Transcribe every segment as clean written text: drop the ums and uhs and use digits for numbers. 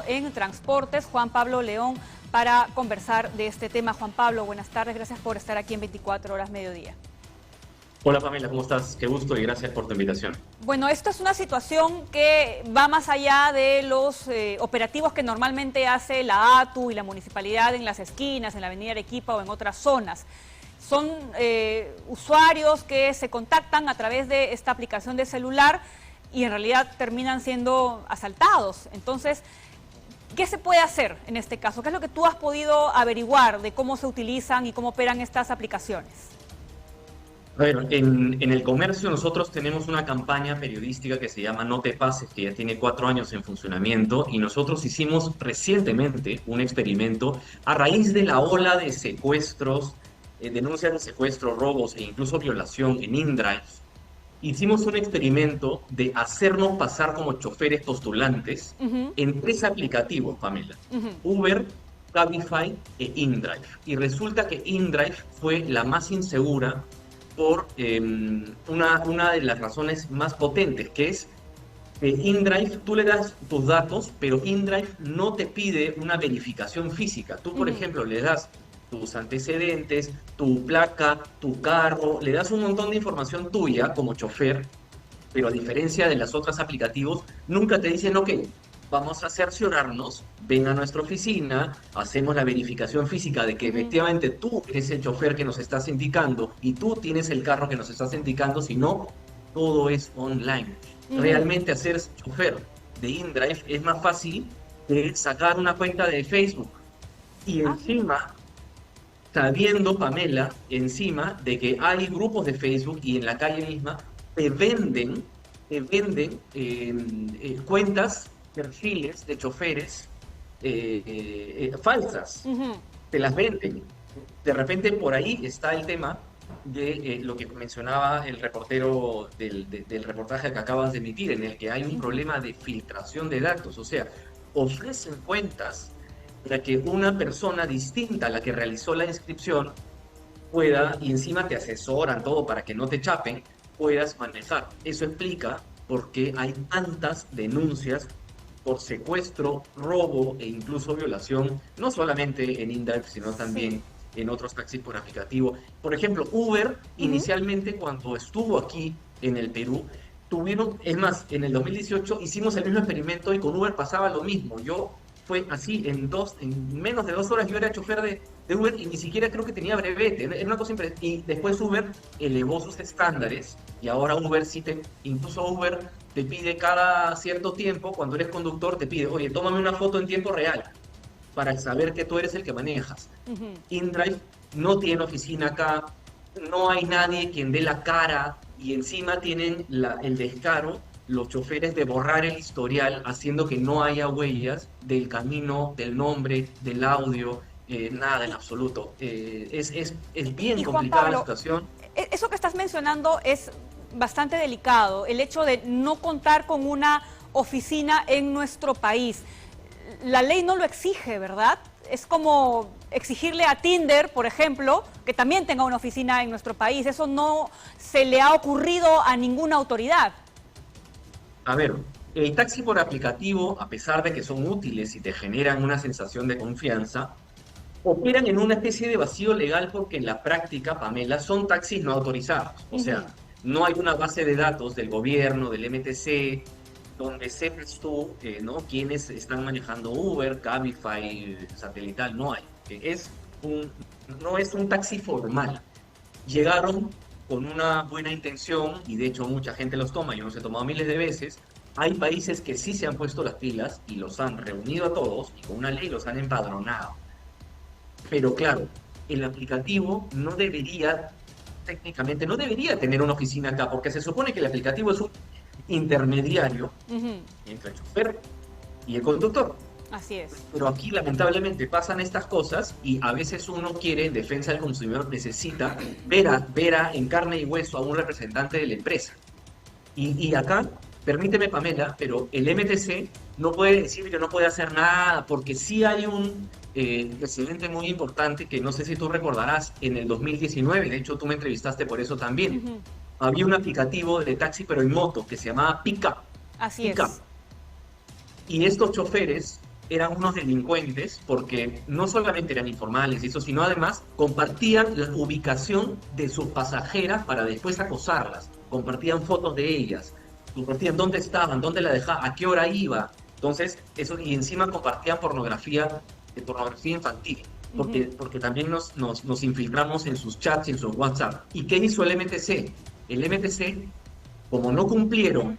En transportes, Juan Pablo León, para conversar de este tema. Juan Pablo, buenas tardes, gracias por estar aquí en 24 horas mediodía. Hola Pamela, ¿cómo estás? Qué gusto y gracias por tu invitación. Bueno, esto es una situación que va más allá de los operativos que normalmente hace la ATU y la municipalidad en las esquinas, en la avenida Arequipa o en otras zonas. Son usuarios que se contactan a través de esta aplicación de celular y en realidad terminan siendo asaltados. Entonces, ¿qué se puede hacer en este caso? ¿Qué es lo que tú has podido averiguar de cómo se utilizan y cómo operan estas aplicaciones? A ver, en el comercio nosotros tenemos una campaña periodística que se llama No te pases, que ya tiene 4 años en funcionamiento, y nosotros hicimos recientemente un experimento a raíz de la ola de secuestros, denuncias de secuestro, robos e incluso violación en InDrive. Hicimos un experimento de hacernos pasar como choferes postulantes en 3 aplicativos, Pamela. Uber, Cabify e InDrive. Y resulta que InDrive fue la más insegura por una de las razones más potentes, que es que InDrive, tú le das tus datos, pero InDrive no te pide una verificación física. Tú, por ejemplo, le das tus antecedentes, tu placa, tu carro, le das un montón de información tuya como chofer, pero a diferencia de las otras aplicativos, nunca te dicen, ok, vamos a cerciorarnos, ven a nuestra oficina, hacemos la verificación física de que efectivamente tú eres el chofer que nos estás indicando y tú tienes el carro que nos estás indicando, sino todo es online. Realmente hacer chofer de InDrive es más fácil que sacar una cuenta de Facebook. Y encima, sabiendo, Pamela, encima de que hay grupos de Facebook y en la calle misma te venden cuentas, perfiles de choferes falsas, te las venden. De repente por ahí está el tema de lo que mencionaba el reportero del reportaje que acabas de emitir, en el que hay un problema de filtración de datos, o sea, ofrecen cuentas para que una persona distinta a la que realizó la inscripción pueda, y encima te asesoran todo para que no te chapen, puedas manejar. Eso explica por qué hay tantas denuncias por secuestro, robo e incluso violación, no solamente en InDrive, sino también en otros taxis por aplicativo. Por ejemplo, Uber, inicialmente cuando estuvo aquí en el Perú, es más, en el 2018 hicimos el mismo experimento y con Uber pasaba lo mismo. Fue así, en menos de 2 horas yo era chofer de Uber y ni siquiera creo que tenía brevete. Era una cosa y después Uber elevó sus estándares y ahora incluso Uber te pide cada cierto tiempo, cuando eres conductor, te pide, oye, tómame una foto en tiempo real para saber que tú eres el que manejas. InDrive no tiene oficina acá, no hay nadie quien dé la cara y encima tienen el descaro los choferes de borrar el historial, haciendo que no haya huellas del camino, del nombre, del audio, nada en absoluto. Es bien complicada la situación. Eso que estás mencionando es bastante delicado, el hecho de no contar con una oficina en nuestro país. La ley no lo exige, ¿verdad? Es como exigirle a Tinder, por ejemplo, que también tenga una oficina en nuestro país. Eso no se le ha ocurrido a ninguna autoridad. A ver, el taxi por aplicativo, a pesar de que son útiles y te generan una sensación de confianza, operan en una especie de vacío legal porque en la práctica, Pamela, son taxis no autorizados. O sea, no hay una base de datos del gobierno, del MTC, donde sepas tú, ¿no?, quiénes están manejando Uber, Cabify, satelital, no hay. No es un taxi formal. Llegaron con una buena intención, y de hecho mucha gente los toma, yo los he tomado miles de veces. Hay países que sí se han puesto las pilas y los han reunido a todos y con una ley los han empadronado. Pero claro, el aplicativo técnicamente no debería tener una oficina acá, porque se supone que el aplicativo es un intermediario entre el chofer y el conductor. Así es. Pero aquí lamentablemente pasan estas cosas y a veces uno quiere, en defensa del consumidor, necesita ver en carne y hueso a un representante de la empresa. Y acá, permíteme, Pamela, pero el MTC no puede decir que no puede hacer nada, porque sí hay un precedente muy importante que no sé si tú recordarás, en el 2019, de hecho tú me entrevistaste por eso también. Había un aplicativo de taxi pero en moto que se llamaba Pickup. Así Pickup. es. Y estos choferes eran unos delincuentes porque no solamente eran informales y eso, sino además compartían la ubicación de sus pasajeras para después acosarlas. Compartían fotos de ellas, compartían dónde estaban, dónde la dejaban, a qué hora iba. Entonces, eso, y encima compartían pornografía infantil. Porque también nos infiltramos en sus chats y en sus WhatsApp. ¿Y qué hizo el MTC? El MTC, como no cumplieron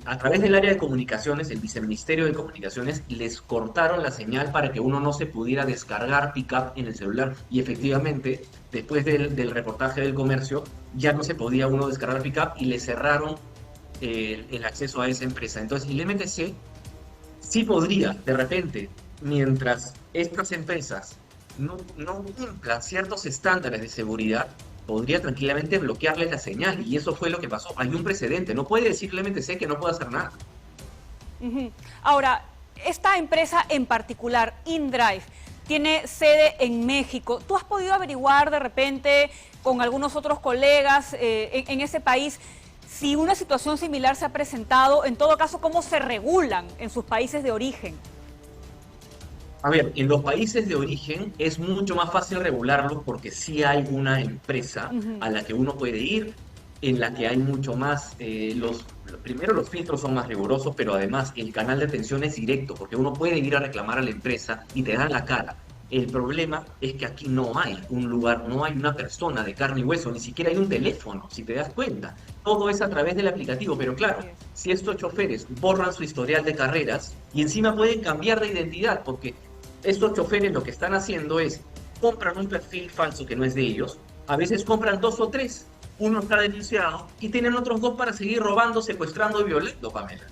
a través del área de comunicaciones, el viceministerio de comunicaciones, les cortaron la señal para que uno no se pudiera descargar Pickup en el celular. Y efectivamente, después del reportaje del comercio, ya no se podía uno descargar Pickup y le cerraron el acceso a esa empresa. Entonces, el MTC sí podría, de repente, mientras estas empresas no cumplan ciertos estándares de seguridad, podría tranquilamente bloquearle la señal. Y eso fue lo que pasó. Hay un precedente. No puede decir Clemente C que no puede hacer nada. Ahora, esta empresa en particular, InDrive, tiene sede en México. ¿Tú has podido averiguar de repente con algunos otros colegas en ese país si una situación similar se ha presentado? En todo caso, ¿cómo se regulan en sus países de origen? A ver, en los países de origen es mucho más fácil regularlo porque sí hay una empresa a la que uno puede ir, en la que hay mucho más, primero los filtros son más rigurosos, pero además el canal de atención es directo, porque uno puede ir a reclamar a la empresa y te dan la cara. El problema es que aquí no hay un lugar, no hay una persona de carne y hueso, ni siquiera hay un teléfono, si te das cuenta. Todo es a través del aplicativo, pero claro, si estos choferes borran su historial de carreras y encima pueden cambiar de identidad, porque estos choferes lo que están haciendo es, compran un perfil falso que no es de ellos, a veces compran 2 o 3, uno está denunciado y tienen otros 2 para seguir robando, secuestrando y violando, Pamela.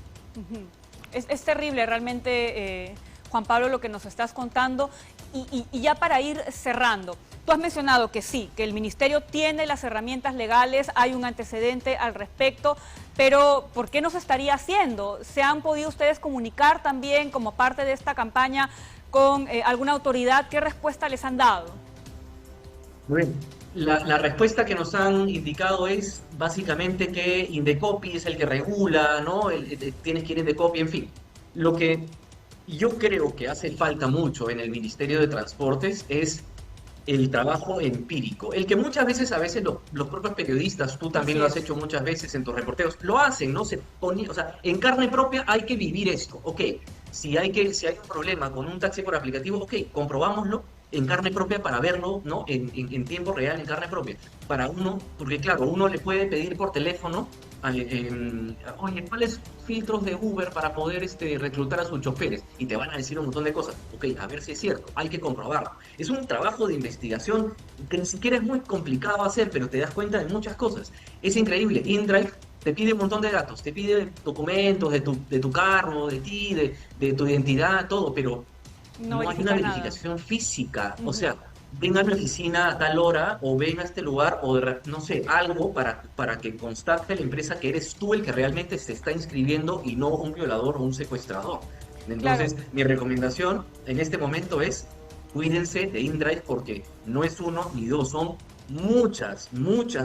Es terrible realmente, Juan Pablo, lo que nos estás contando. Y ya para ir cerrando, tú has mencionado que sí, que el Ministerio tiene las herramientas legales, hay un antecedente al respecto, pero ¿por qué no se estaría haciendo? ¿Se han podido ustedes comunicar también como parte de esta campaña con alguna autoridad? ¿Qué respuesta les han dado? Muy bien. La respuesta que nos han indicado es básicamente que Indecopi es el que regula, ¿no? Tienes que ir a Indecopi, en fin. Lo que yo creo que hace falta mucho en el Ministerio de Transportes es el trabajo empírico, el que muchas veces, los propios periodistas, tú también lo has hecho muchas veces en tus reporteos, lo hacen, ¿no? O sea, en carne propia hay que vivir esto, ok. Si hay un problema con un taxi por aplicativo, ok, comprobámoslo en carne propia para verlo, ¿no? En tiempo real, en carne propia. Para uno, porque claro, uno le puede pedir por teléfono, oye, ¿cuáles filtros de Uber para poder reclutar a sus choferes? Y te van a decir un montón de cosas. Ok, a ver si es cierto, hay que comprobarlo. Es un trabajo de investigación que ni siquiera es muy complicado hacer, pero te das cuenta de muchas cosas. Es increíble. InDrive te pide un montón de datos, te pide documentos de tu carro, de ti, de tu identidad, todo, pero no hay una verificación física. O sea, ven a mi oficina a tal hora o ven a este lugar o no sé, algo para que constate la empresa que eres tú el que realmente se está inscribiendo y no un violador o un secuestrador. Entonces, mi recomendación en este momento es cuídense de InDrive porque no es 1 ni 2, son muchas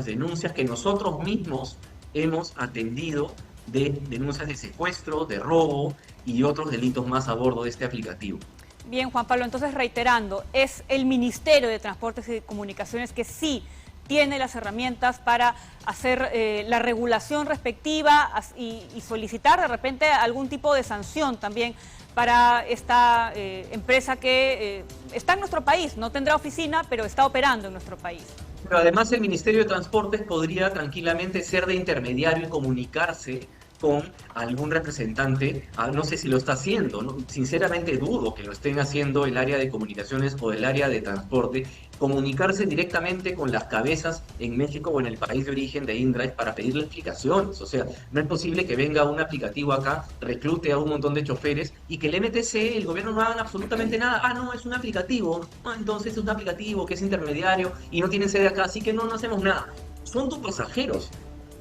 denuncias que nosotros mismos hemos atendido de denuncias de secuestro, de robo y otros delitos más a bordo de este aplicativo. Bien, Juan Pablo, entonces reiterando, es el Ministerio de Transportes y Comunicaciones que sí tiene las herramientas para hacer la regulación respectiva y solicitar de repente algún tipo de sanción también para esta empresa que está en nuestro país, no tendrá oficina, pero está operando en nuestro país. Pero además el Ministerio de Transportes podría tranquilamente ser de intermediario y comunicarse con algún representante, no sé si lo está haciendo, ¿no? Sinceramente dudo que lo estén haciendo el área de comunicaciones o el área de transporte, comunicarse directamente con las cabezas en México o en el país de origen de InDrive para pedirle explicaciones. O sea, no es posible que venga un aplicativo acá, reclute a un montón de choferes y que el MTC, el gobierno, no hagan absolutamente nada. No, es un aplicativo. Entonces es un aplicativo que es intermediario y no tiene sede acá, así que no hacemos nada. Son tus pasajeros.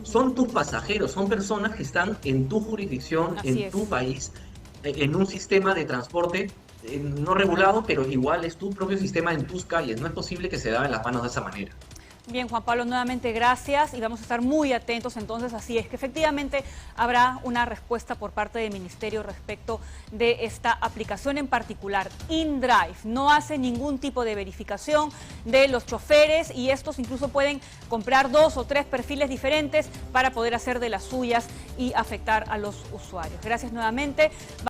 Son tus pasajeros, son personas que están en tu jurisdicción, tu país, en un sistema de transporte no regulado, pero igual es tu propio sistema en tus calles. No es posible que se lave las manos de esa manera. Bien, Juan Pablo, nuevamente gracias y vamos a estar muy atentos entonces, así es que efectivamente habrá una respuesta por parte del Ministerio respecto de esta aplicación en particular. InDrive no hace ningún tipo de verificación de los choferes y estos incluso pueden comprar 2 o 3 perfiles diferentes para poder hacer de las suyas y afectar a los usuarios. Gracias nuevamente.